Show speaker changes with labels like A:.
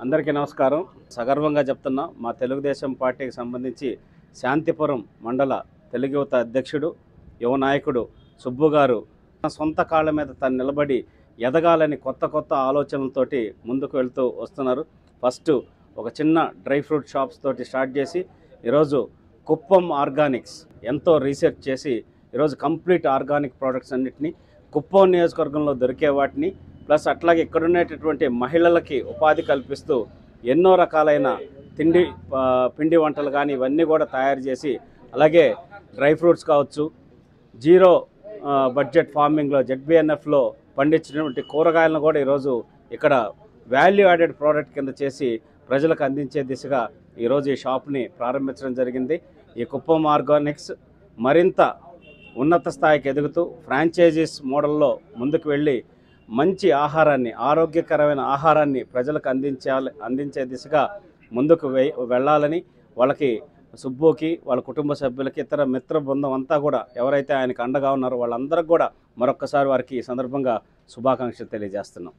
A: అందరికీ నమస్కారం. సగర్వంగా చెప్తున్నా మా తెలుగుదేశం పార్టీకి సంబంధించి శాంతిపురం మండల తెలుగు యువత అధ్యక్షుడు, యువ నాయకుడు సుబ్బు గారు తన సొంత కాళ్ళ మీద తను నిలబడి ఎదగాలని కొత్త ఆలోచనలతోటి ముందుకు వెళ్తూ వస్తున్నారు. ఫస్ట్ ఒక చిన్న డ్రై ఫ్రూట్ షాప్స్ తోటి స్టార్ట్ చేసి ఈరోజు కుప్పం ఆర్గానిక్స్ ఎంతో రీసెర్చ్ చేసి ఈరోజు కంప్లీట్ ఆర్గానిక్ ప్రోడక్ట్స్ అన్నిటినీ కుప్పం నియోజకవర్గంలో దొరికే వాటిని ప్లస్ అట్లాగే ఇక్కడ ఉండేటటువంటి మహిళలకి ఉపాధి కల్పిస్తూ ఎన్నో రకాలైన పిండి వంటలు కానీ ఇవన్నీ కూడా తయారు చేసి, అలాగే డ్రై ఫ్రూట్స్ కావచ్చు, జీరో బడ్జెట్ ఫార్మింగ్లో ZBNFలో పండించినటువంటి కూరగాయలను కూడా ఈరోజు ఇక్కడ వాల్యూ యాడెడ్ ప్రోడక్ట్ కింద చేసి ప్రజలకు అందించే దిశగా ఈరోజు ఈ షాప్ని ప్రారంభించడం జరిగింది. ఈ కుప్పం ఆర్గానిక్స్ మరింత ఉన్నత స్థాయికి ఎదుగుతూ ఫ్రాంచైజీస్ మోడల్లో ముందుకు వెళ్ళి మంచి ఆహారాన్ని, ఆరోగ్యకరమైన ఆహారాన్ని ప్రజలకు అందించే దిశగా ముందుకు వెళ్ళాలని వాళ్ళకి, సుబ్బుకి, వాళ్ళ కుటుంబ సభ్యులకి, ఇతర మిత్ర బృందం అంతా కూడా ఎవరైతే ఆయనకు అండగా ఉన్నారో వాళ్ళందరికీ కూడా మరొక్కసారి వారికి ఈ సందర్భంగా శుభాకాంక్షలు తెలియజేస్తున్నాం.